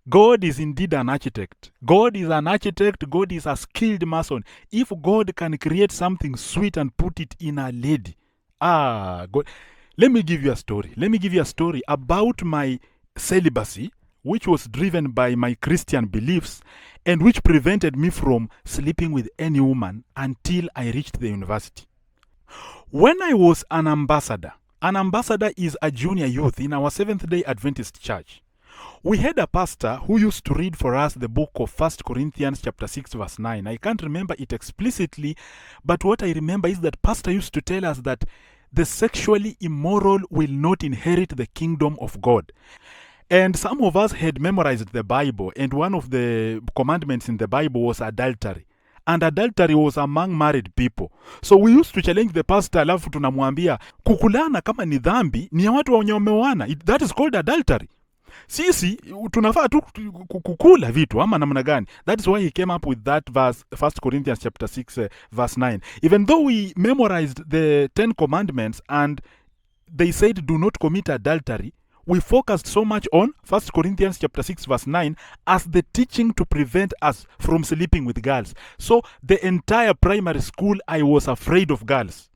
God is indeed an architect. God is an architect. God is a skilled mason. If God can create something sweet and put it in a lady, God. Let me give you a story. Let me give you a story about my celibacy, which was driven by my Christian beliefs and which prevented me from sleeping with any woman until I reached the university. When I was an ambassador is a junior youth in our Seventh-day Adventist church. We had a pastor who used to read for us the book of 1 Corinthians chapter 6 verse 9. I can't remember it explicitly, but what I remember is that pastor used to tell us that the sexually immoral will not inherit the kingdom of God. And some of us had memorized the Bible, and one of the commandments in the Bible was adultery. And adultery was among married people. So we used to challenge the pastor, alafu tunamwambia kukulana kama ni dhambi ni ya watu wenye wameoana. That is called adultery. Sisi tunafaa tu kukula vitu ama namna gani? That is why he came up with that verse, 1 Corinthians chapter 6 verse 9. Even though we memorized the 10 commandments and they said do not commit adultery, we focused so much on 1 Corinthians chapter 6 verse 9 as the teaching to prevent us from sleeping with girls. So the entire primary school, I was afraid of girls.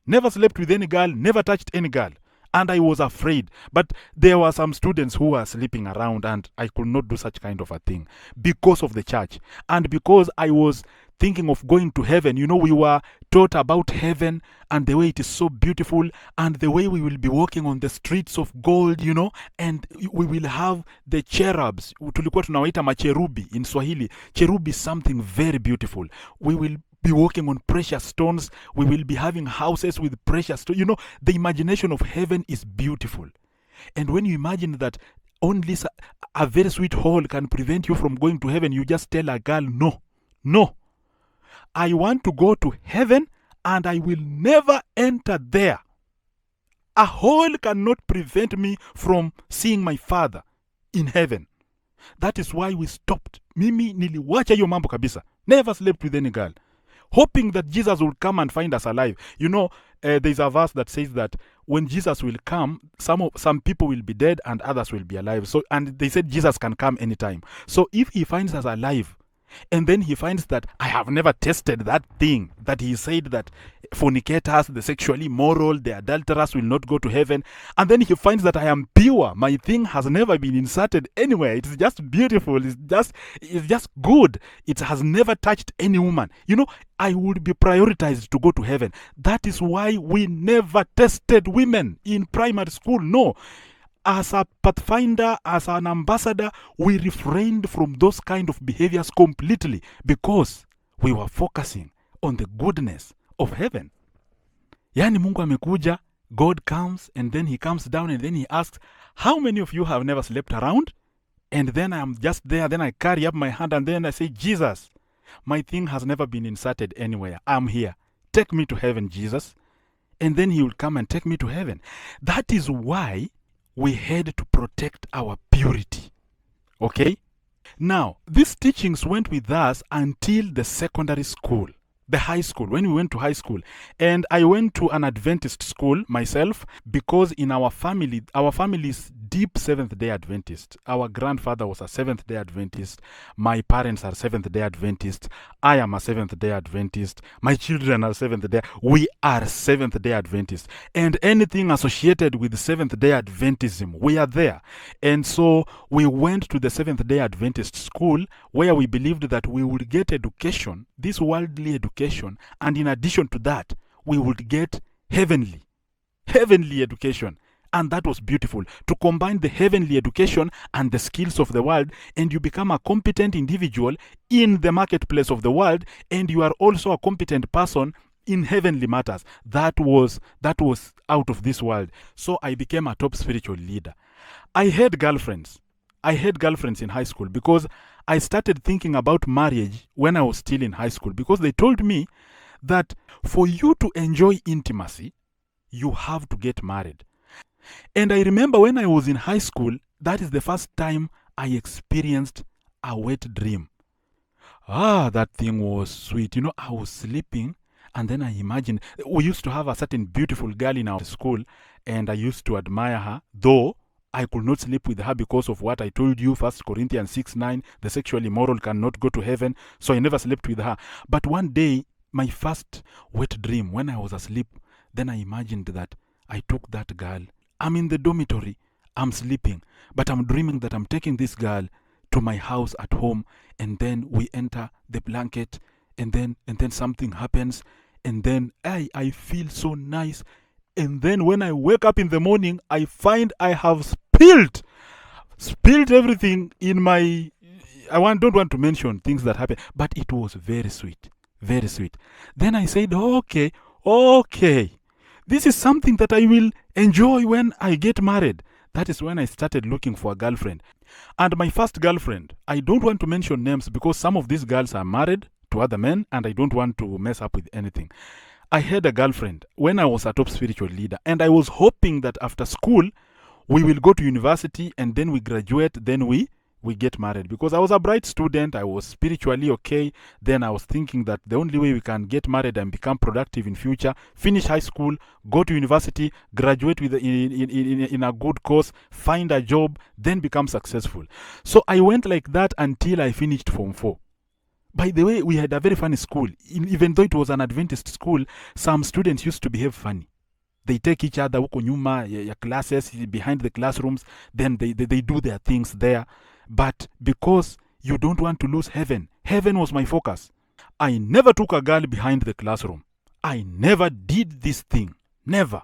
Never slept with any girl, never touched any girl. And I was afraid. But there were some students who were sleeping around and I could not do such kind of a thing because of the church. And because I was thinking of going to heaven. You know, we were taught about heaven and the way it is so beautiful and the way we will be walking on the streets of gold, you know, and we will have the cherubs. Tulikuwa tunawaita macherubi in Swahili. Cherubi is something very beautiful. We will be walking on precious stones. We will be having houses with precious stones. You know, the imagination of heaven is beautiful. And when you imagine that only a very sweet hole can prevent you from going to heaven, you just tell a girl, no, I want to go to heaven and I will never enter there. A hole cannot prevent me from seeing my father in heaven. That is why we stopped. Mimi niliwacha hiyo mambo kabisa. Never slept with any girl, hoping that Jesus will come and find us alive. You know, there's a verse that says that when Jesus will come, some people will be dead and others will be alive. So, and they said Jesus can come anytime. So if he finds us alive, and then he finds that I have never tasted that thing that he said that fornicators, the sexually immoral, the adulterers will not go to heaven, and then he finds that I am pure, my thing has never been inserted anywhere, it's just beautiful, it's just good, it has never touched any woman, you know, I would be prioritized to go to heaven. That is why we never tested women in primary school. No, as a pathfinder, as an ambassador, we refrained from those kind of behaviors completely because we were focusing on the goodness of heaven. Yani Mungu amekuja, God comes, and then he comes down and then he asks, how many of you have never slept around? And then I am just there, then I carry up my hand and then I say, Jesus, my thing has never been inserted anywhere. I'm here. Take me to heaven, Jesus. And then he will come and take me to heaven. That is why we had to protect our purity. Okay? Now, these teachings went with us until the secondary school, the high school, when we went to high school. And I went to an Adventist school myself because in our family is deep Seventh-day Adventist. Our grandfather was a Seventh-day Adventist. My parents are Seventh-day Adventist. I am a Seventh-day Adventist. My children are Seventh-day. We are Seventh-day Adventists. And anything associated with Seventh-day Adventism, we are there. And so we went to the Seventh-day Adventist school where we believed that we would get education, this worldly education, and in addition to that, we would get heavenly education. And that was beautiful, to combine the heavenly education and the skills of the world, and you become a competent individual in the marketplace of the world, and you are also a competent person in heavenly matters. That was out of this world. So I became a top spiritual leader. I had girlfriends in high school because I started thinking about marriage when I was still in high school, because they told me that for you to enjoy intimacy, you have to get married. And I remember when I was in high school, that is the first time I experienced a wet dream. That thing was sweet. You know, I was sleeping and then I imagined, we used to have a certain beautiful girl in our school and I used to admire her, though I could not sleep with her because of what I told you, 1 Corinthians 6:9, the sexually immoral cannot go to heaven. So I never slept with her. But one day, my first wet dream, when I was asleep, then I imagined that I took that girl. I'm in the dormitory. I'm sleeping. But I'm dreaming that I'm taking this girl to my house at home. And then we enter the blanket. And then something happens. And then I feel so nice. And then when I wake up in the morning, I find I have spilled everything in my... don't want to mention things that happen, but it was very sweet. Very sweet. Then I said, okay, this is something that I will enjoy when I get married. That is when I started looking for a girlfriend. And my first girlfriend, I don't want to mention names because some of these girls are married to other men and I don't want to mess up with anything. I had a girlfriend when I was a top spiritual leader, and I was hoping that after school we will go to university and then we graduate, then we get married. Because I was a bright student, I was spiritually okay. Then I was thinking that the only way we can get married and become productive in future, finish high school, go to university, graduate with in a good course, find a job, then become successful. So I went like that until I finished Form 4. By the way, we had a very funny school. Even though it was an Adventist school, some students used to behave funny. They take each other huko nyuma ya classes, behind the classrooms, then they do their things there. But because you don't want to lose heaven was my focus. I never took a girl behind the classroom. I never did this thing. Never.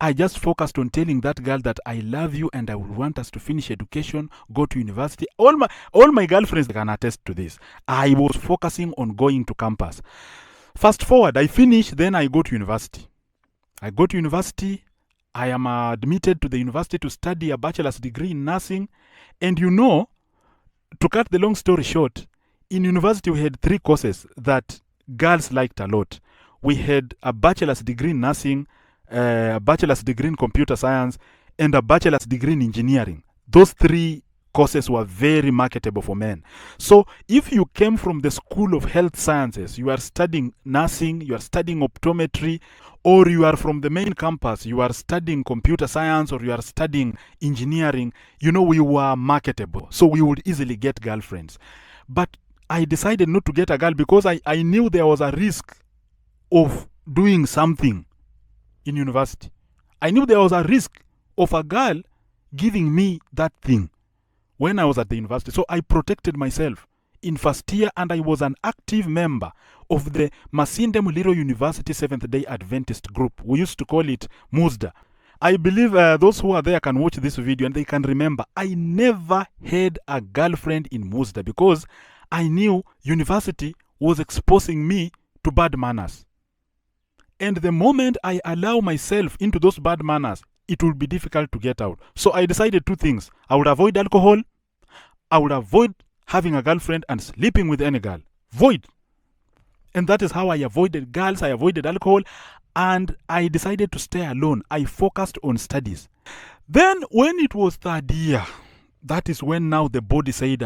I just focused on telling that girl that I love you and I would want us to finish education, go to university. All my girlfriends can attest to this. I was focusing on going to campus. Fast forward, I finish, then I go to university. I go to university. I am admitted to the university to study a bachelor's degree in nursing. And to cut the long story short, in university we had 3 courses that girls liked a lot. We had a bachelor's degree in nursing, a bachelor's degree in computer science, and a bachelor's degree in engineering. Those 3 courses were very marketable for men. So if you came from the School of Health Sciences, you are studying nursing, you are studying optometry, or you are from the main campus, you are studying computer science, or you are studying engineering, we were marketable. So we would easily get girlfriends. But I decided not to get a girl because I knew there was a risk of doing something in university. I knew there was a risk of a girl giving me that thing when I was at the university. So I protected myself in first year, and I was an active member of the Masinde Muliro University Seventh-day Adventist group. We used to call it MUSDA. I believe those who are there can watch this video and they can remember. I never had a girlfriend in MUSDA because I knew university was exposing me to bad manners. And the moment I allow myself into those bad manners, it will be difficult to get out. So I decided 2 things. I would avoid alcohol. I would avoid having a girlfriend and sleeping with any girl. Void. And that is how I avoided girls. I avoided alcohol. And I decided to stay alone. I focused on studies. Then when it was 3rd year, that is when now the body said,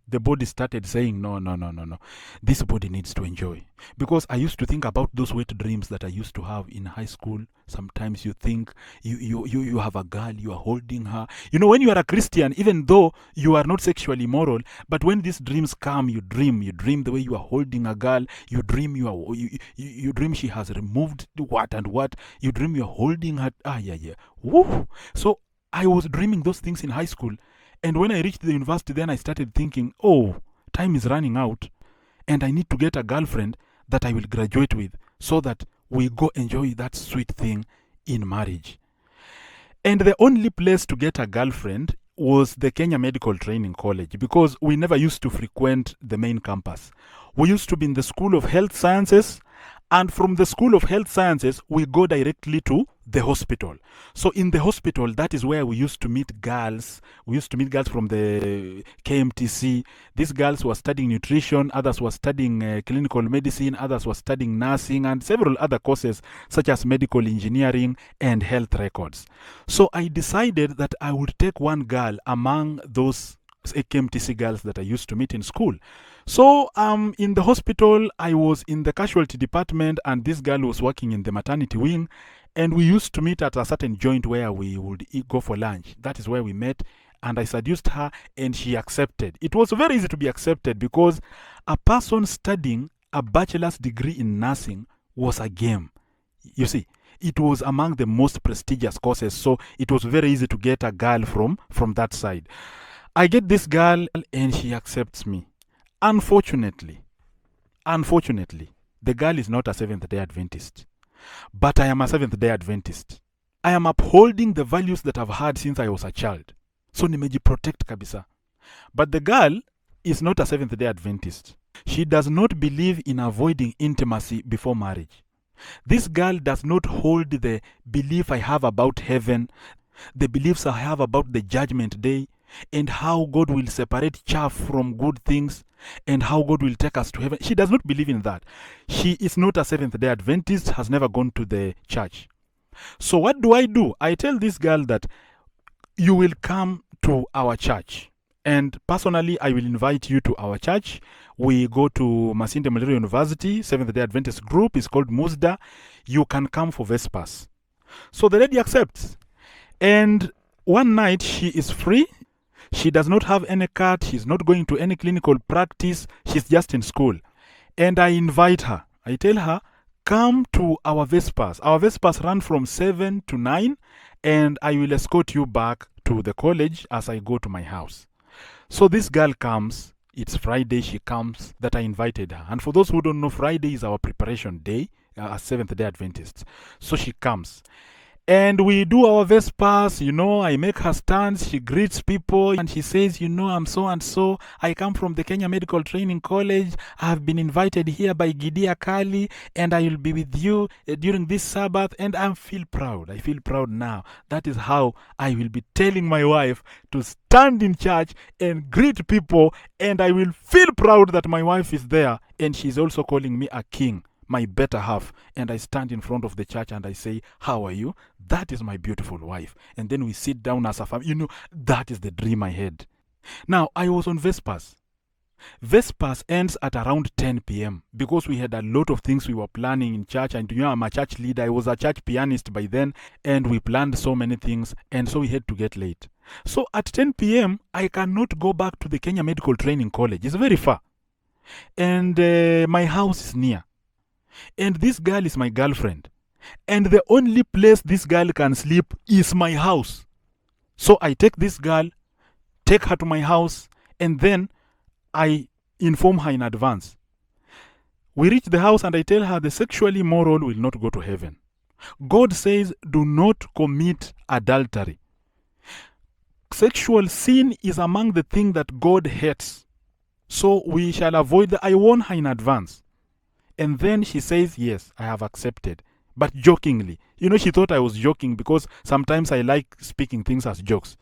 the body started saying, no. This body needs to enjoy. Because I used to think about those wet dreams that I used to have in high school. Sometimes you think you have a girl, you are holding her. When you are a Christian, even though you are not sexually moral, but when these dreams come, you dream the way you are holding a girl. You dream you dream she has removed what and what. You dream you are holding her. Woo. So I was dreaming those things in high school. And when I reached the university, then I started thinking, time is running out and I need to get a girlfriend that I will graduate with so that we go enjoy that sweet thing in marriage. And the only place to get a girlfriend was the Kenya Medical Training College because we never used to frequent the main campus. We used to be in the School of Health Sciences, and from the School of Health Sciences, we go directly to the hospital. So in the hospital, that is where we used to meet girls. We used to meet girls from the KMTC. These girls were studying nutrition, others were studying clinical medicine, others were studying nursing, and several other courses such as medical engineering and health records. So I decided that I would take one girl among those KMTC girls that I used to meet in school. So in the hospital, I was in the casualty department and this girl was working in the maternity wing. And we used to meet at a certain joint where we would go for lunch. That is where we met. And I seduced her and she accepted. It was very easy to be accepted because a person studying a bachelor's degree in nursing was a game. You see, it was among the most prestigious courses, so it was very easy to get a girl from that side. I get this girl and she accepts me. Unfortunately, the girl is not a Seventh-day Adventist, but I am a Seventh-day Adventist. I am upholding the values that I've had since I was a child. So nimejiprotect kabisa. But the girl is not a Seventh-day Adventist. She does not believe in avoiding intimacy before marriage. This girl does not hold the belief I have about heaven, the beliefs I have about the judgment day, and how God will separate chaff from good things, and how God will take us to heaven. She does not believe in that. She is not a Seventh-day Adventist, has never gone to the church. So what do? I tell this girl that you will come to our church. And personally, I will invite you to our church. We go to Masinde Muliro University, Seventh-day Adventist group. It's called Musda. You can come for Vespers. So the lady accepts. And one night, she is free. She does not have any card. She's not going to any clinical practice. She's just in school. And I invite her. I tell her, come to our Vespers. Our Vespers run from 7 to 9. And I will escort you back to the college as I go to my house. So this girl comes. It's Friday. She comes that I invited her. And for those who don't know, Friday is our preparation day as Seventh-day Adventists. So she comes. And we do our Vespers, I make her stand, she greets people, and she says, I'm so and so. I come from the Kenya Medical Training College. I have been invited here by Gidia Kali, and I will be with you during this Sabbath, and I feel proud. I feel proud now. That is how I will be telling my wife to stand in church and greet people, and I will feel proud that my wife is there, and she's also calling me a king, my better half. And I stand in front of the church and I say, how are you? That is my beautiful wife. And then we sit down as a family. That is the dream I had. Now, I was on Vespers. Vespers ends at around 10 p.m. because we had a lot of things we were planning in church. And I'm a church leader. I was a church pianist by then. And we planned so many things. And so we had to get late. So at 10 p.m., I cannot go back to the Kenya Medical Training College. It's very far. And my house is near. And this girl is my girlfriend. And the only place this girl can sleep is my house. So I take this girl, take her to my house, and then I inform her in advance. We reach the house and I tell her the sexually immoral will not go to heaven. God says, do not commit adultery. Sexual sin is among the things that God hates. So we shall avoid that. I warn her in advance. And then she says, yes, I have accepted. But jokingly. She thought I was joking because sometimes I like speaking things as jokes.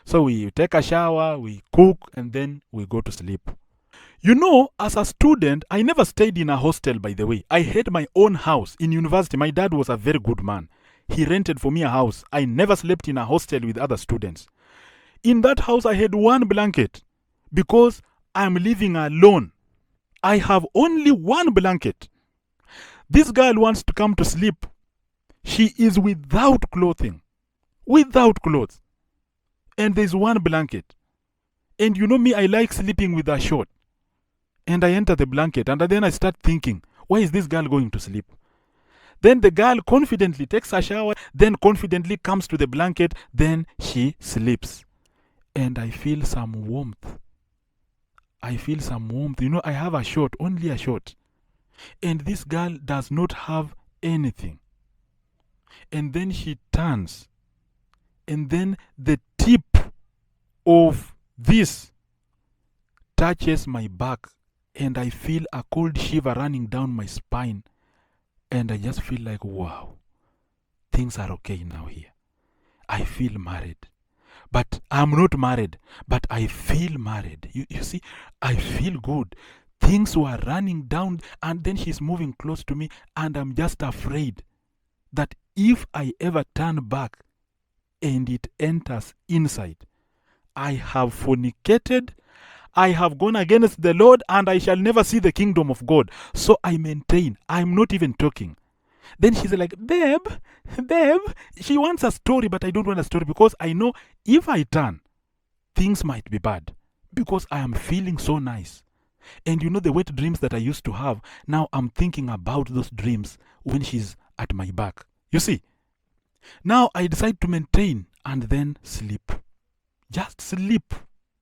So we take a shower, we cook, and then we go to sleep. As a student, I never stayed in a hostel, by the way. I had my own house in university. My dad was a very good man. He rented for me a house. I never slept in a hostel with other students. In that house, I had one blanket because I'm living alone. I have only one blanket. This girl wants to come to sleep. She is without clothing. Without clothes. And there's one blanket. And me, I like sleeping with a short. And I enter the blanket and then I start thinking, why is this girl going to sleep? Then the girl confidently takes a shower, then confidently comes to the blanket, then she sleeps. And I feel some warmth. I have a short, only a short. And this girl does not have anything. And then she turns. And then the tip of this touches my back. And I feel a cold shiver running down my spine. And I just feel like, wow, things are okay now here. I feel married. But I'm not married. But I feel married. You see, I feel good. Things were running down. And then she's moving close to me. And I'm just afraid that if I ever turn back and it enters inside, I have fornicated, I have gone against the Lord, and I shall never see the kingdom of God. So I maintain, I'm not even talking. Then she's like, babe, she wants a story, but I don't want a story because I know if I turn, things might be bad because I am feeling so nice. And you know the wet dreams that I used to have, now I'm thinking about those dreams when she's at my back. You see? Now I decide to maintain and then sleep. Just sleep.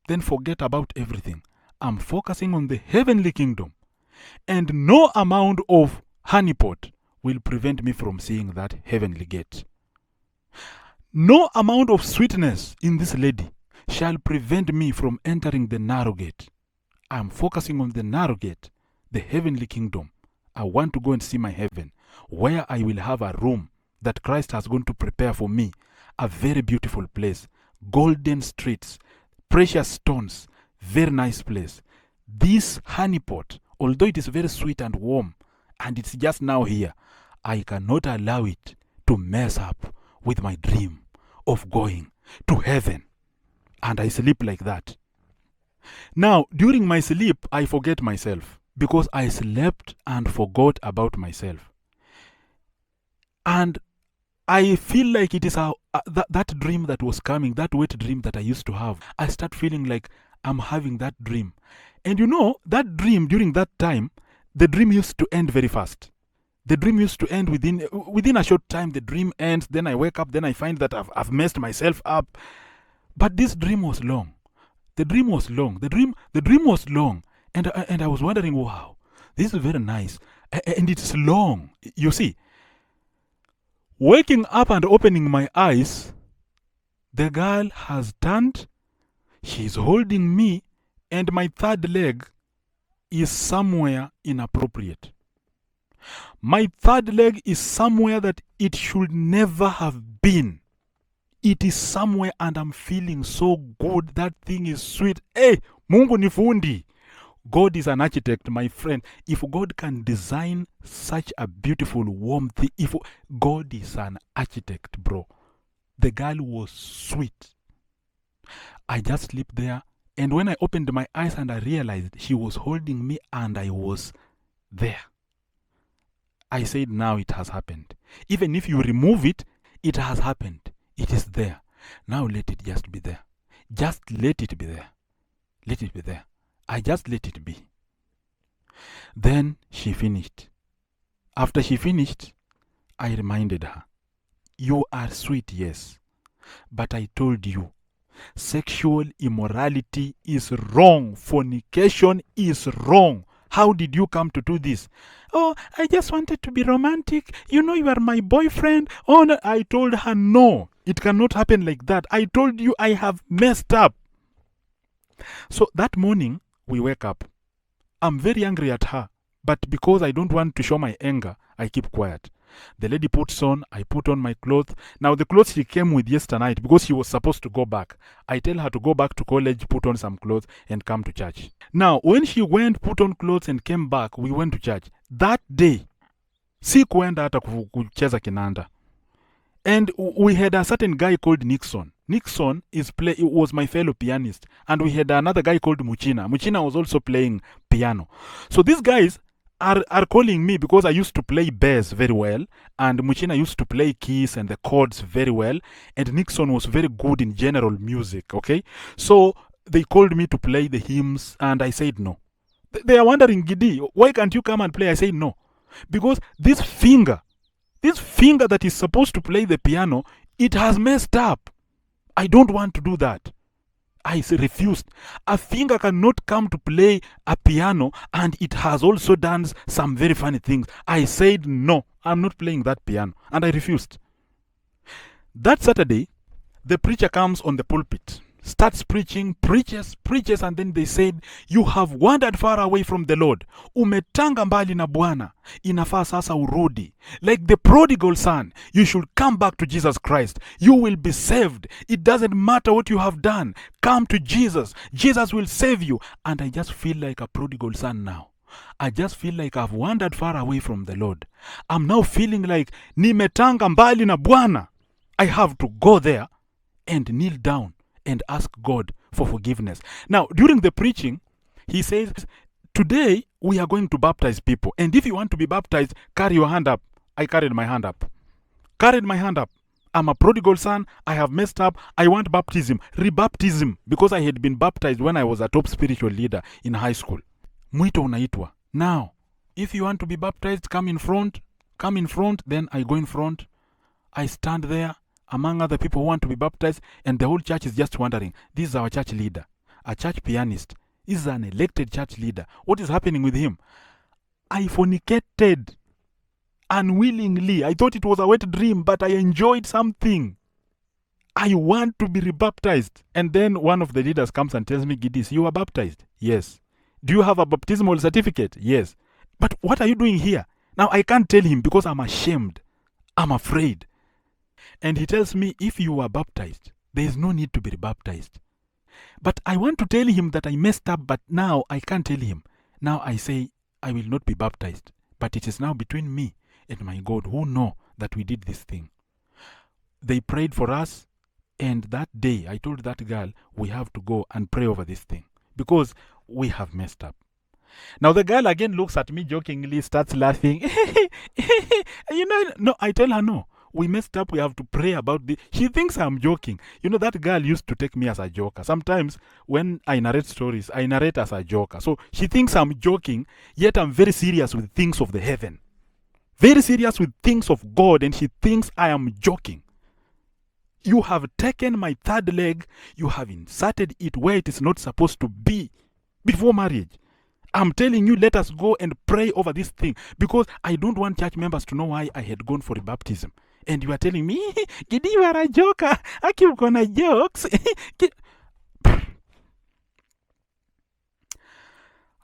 Then forget about everything. I'm focusing on the heavenly kingdom. And no amount of honeypot will prevent me from seeing that heavenly gate. No amount of sweetness in this lady shall prevent me from entering the narrow gate. I'm focusing on the narrow gate, the heavenly kingdom. I want to go and see my heaven, where I will have a room that Christ has going to prepare for me. A very beautiful place, golden streets, precious stones, very nice place. This honeypot, although it is very sweet and warm, and it's just now here, I cannot allow it to mess up with my dream of going to heaven. And I sleep like that. Now, during my sleep, I forget myself because I slept and forgot about myself. And I feel like it is that dream that was coming, that wet dream that I used to have. I start feeling like I'm having that dream. And you know, that dream during that time, the dream used to end very fast. The dream used to end within a short time. The dream ends, then I wake up, then I find that I've messed myself up. But this dream was long. The dream was long. The dream was long. And I was wondering, wow, this is very nice. And it's long. You see, waking up and opening my eyes, the girl has turned, she's holding me, and my third leg is somewhere inappropriate. My third leg is somewhere that it should never have been. It is somewhere and I'm feeling so good. That thing is sweet. Hey, Mungu ni fundi. God is an architect, my friend. If God can design such a beautiful, warm thing, if God is an architect, bro. The girl was sweet. I just slept there. And when I opened my eyes and I realized she was holding me and I was there, I said, now it has happened. Even if you remove it, it has happened. It is there. Now let it just be there. Just let it be there. Let it be there. I just let it be. Then she finished. After she finished, I reminded her, you are sweet, yes. But I told you, sexual immorality is wrong. Fornication is wrong. How did you come to do this? Oh, I just wanted to be romantic. You know, you are my boyfriend. Oh, no. I told her, no, it cannot happen like that. I told you I have messed up. So that morning, we wake up. I'm very angry at her. But because I don't want to show my anger, I keep quiet. The lady puts on, I put on my clothes. Now the clothes she came with yesterday night, because she was supposed to go back. I tell her to go back to college, put on some clothes and come to church. Now when she went, put on clothes and came back, we went to church. That day, sikuenda hata kucheza kinanda. And we had a certain guy called Nixon. Nixon was my fellow pianist. And we had another guy called Muchina. Muchina was also playing piano. So these guys are calling me because I used to play bass very well, and Muchina used to play keys and the chords very well, and Nixon was very good in general music, okay? So they called me to play the hymns, and I said no. They are wondering, Gidi, why can't you come and play? I said no. Because this finger that is supposed to play the piano, it has messed up. I don't want to do that. I refused. A finger cannot come to play a piano and it has also done some very funny things. I said no, I'm not playing that piano, and I refused. That Saturday, the preacher comes on the pulpit, starts preaching, preaches, and then they said, you have wandered far away from the Lord. Umetanga mbali na Bwana. Inafaa sasa urudi. Like the prodigal son, you should come back to Jesus Christ. You will be saved. It doesn't matter what you have done. Come to Jesus. Jesus will save you. And I just feel like a prodigal son now. I just feel like I've wandered far away from the Lord. I'm now feeling like nimetanga mbali na Bwana. I have to go there and kneel down and ask God for forgiveness. Now, during the preaching, he says, today we are going to baptize people. And if you want to be baptized, carry your hand up. I carried my hand up. Carried my hand up. I'm a prodigal son. I have messed up. I want baptism. Rebaptism. Because I had been baptized when I was a top spiritual leader in high school. Mwito unaitwa. Now, if you want to be baptized, come in front. Come in front. Then I go in front. I stand there among other people who want to be baptized. And the whole church is just wondering, this is our church leader. A church pianist. This is an elected church leader. What is happening with him? I fornicated. Unwillingly. I thought it was a wet dream, but I enjoyed something. I want to be rebaptized. And then one of the leaders comes and tells me, Gidis, you are baptized? Yes. Do you have a baptismal certificate? Yes. But what are you doing here? Now I can't tell him because I'm ashamed. I'm afraid. And he tells me, if you are baptized, there is no need to be rebaptized. But I want to tell him that I messed up, but now I can't tell him. Now I say, I will not be baptized. But it is now between me and my God who know that we did this thing. They prayed for us, and that day I told that girl, we have to go and pray over this thing because we have messed up. Now the girl again looks at me jokingly, starts laughing. No, I tell her no. We messed up, we have to pray about this. She thinks I'm joking. That girl used to take me as a joker. Sometimes when I narrate stories, I narrate as a joker. So she thinks I'm joking, yet I'm very serious with things of the heaven. Very serious with things of God, and she thinks I am joking. You have taken my third leg, you have inserted it where it is not supposed to be before marriage. I'm telling you, let us go and pray over this thing because I don't want church members to know why I had gone for baptism. And you are telling me, Gidi, you are a joker. I keep gonna jokes.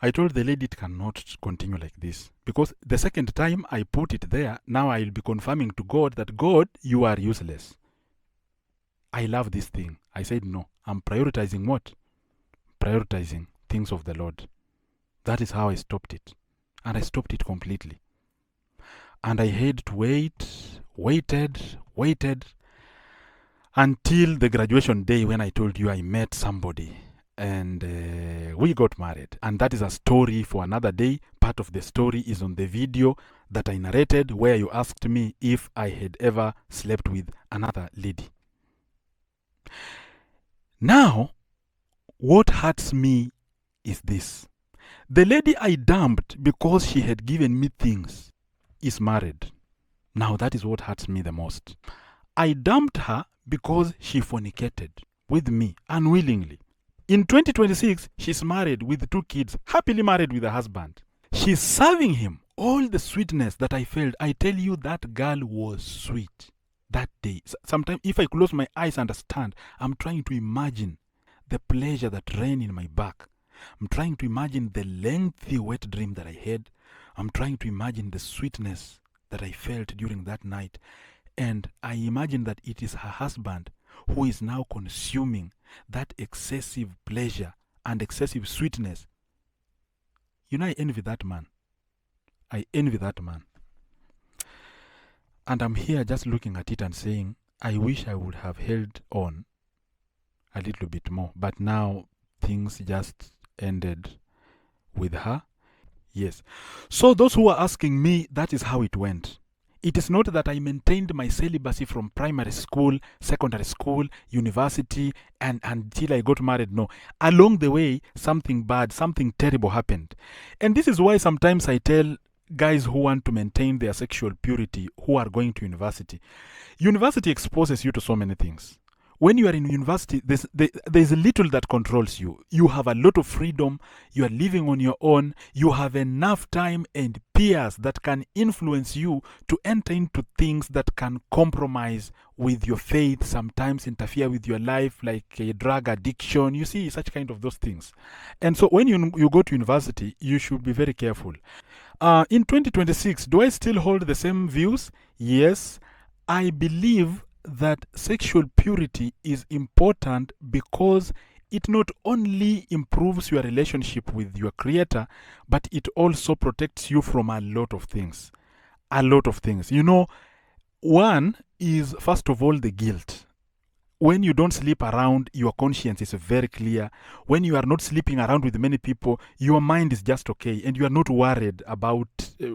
I told the lady it cannot continue like this because the second time I put it there, now I'll be confirming to God that, God, you are useless. I love this thing. I said, no, I'm prioritizing what? Prioritizing things of the Lord. That is how I stopped it. And I stopped it completely. And I had to waited until the graduation day when I told you I met somebody and we got married. And that is a story for another day. Part of the story is on the video that I narrated where you asked me if I had ever slept with another lady. Now, what hurts me is this. The lady I dumped because she had given me things is married. Now that is what hurts me the most. I dumped her because she fornicated with me unwillingly. In 2026, she's married with 2 kids, happily married with a husband. She's serving him all the sweetness that I felt. I tell you, that girl was sweet that day. Sometimes if I close my eyes and stand, I'm trying to imagine the pleasure that ran in my back. I'm trying to imagine the lengthy wet dream that I had. I'm trying to imagine the sweetness that I felt during that night. And I imagine that it is her husband who is now consuming that excessive pleasure and excessive sweetness. I envy that man. I envy that man. And I'm here just looking at it and saying, I wish I would have held on a little bit more. But now things just ended with her. Yes. So those who are asking me, that is how it went. It is not that I maintained my celibacy from primary school, secondary school, university, and until I got married. No. Along the way, something bad, something terrible happened. And this is why sometimes I tell guys who want to maintain their sexual purity, who are going to university. University exposes you to so many things. When you are in university, there's little that controls you. You have a lot of freedom. You are living on your own. You have enough time and peers that can influence you to enter into things that can compromise with your faith, sometimes interfere with your life, like a drug addiction. You see, such kind of those things. And so when you go to university, you should be very careful. In 2026, do I still hold the same views? Yes. I believe that sexual purity is important because it not only improves your relationship with your creator, but it also protects you from a lot of things. A lot of things. One is, first of all, the guilt. when you don't sleep around, your conscience is very clear. When you are not sleeping around with many people, your mind is just okay, and you are not worried about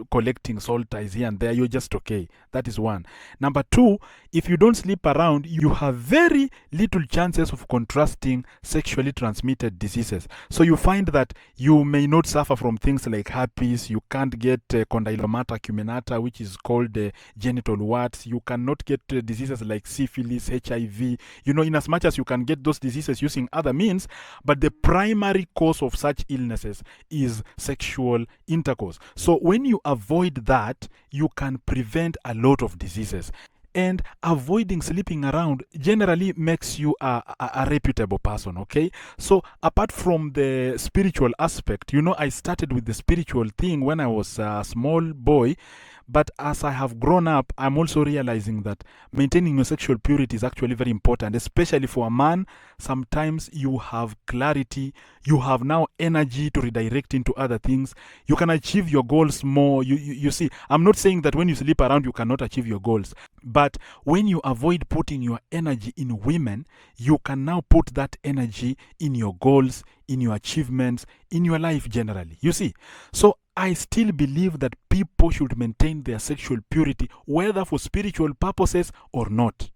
collecting soul ties here and there. You're just okay. That is one. Number two, if you don't sleep around, you have very little chances of contrasting sexually transmitted diseases. So you find that you may not suffer from things like herpes. You can't get condylomata acuminata, which is called genital warts. You cannot get diseases like syphilis, HIV. In as much as you can get those diseases using other means, but the primary cause of such illnesses is sexual intercourse. So when you avoid that, you can prevent a lot of diseases. And avoiding sleeping around generally makes you a reputable person, okay? So apart from the spiritual aspect, I started with the spiritual thing when I was a small boy. But as I have grown up, I'm also realizing that maintaining your sexual purity is actually very important, especially for a man. Sometimes you have clarity, you have now energy to redirect into other things. You can achieve your goals more. You see, I'm not saying that when you sleep around, you cannot achieve your goals. But when you avoid putting your energy in women, you can now put that energy in your goals, in your achievements, in your life generally. You see, so I still believe that people should maintain their sexual purity, whether for spiritual purposes or not.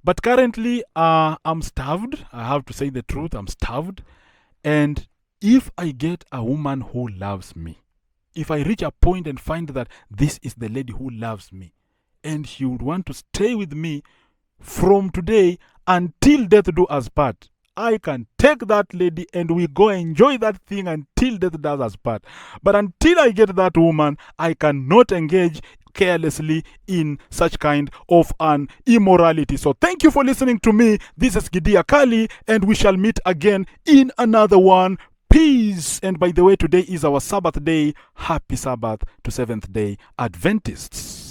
But currently, I'm starved. I have to say the truth, I'm starved. And if I get a woman who loves me, if I reach a point and find that this is the lady who loves me, and she would want to stay with me from today until death do us part, I can take that lady and we go enjoy that thing until death does us part. But until I get that woman, I cannot engage carelessly in such kind of an immorality. So thank you for listening to me. This is Gidia Kali, and we shall meet again in another one. Peace. And by the way, today is our Sabbath day. Happy Sabbath to Seventh-day Adventists.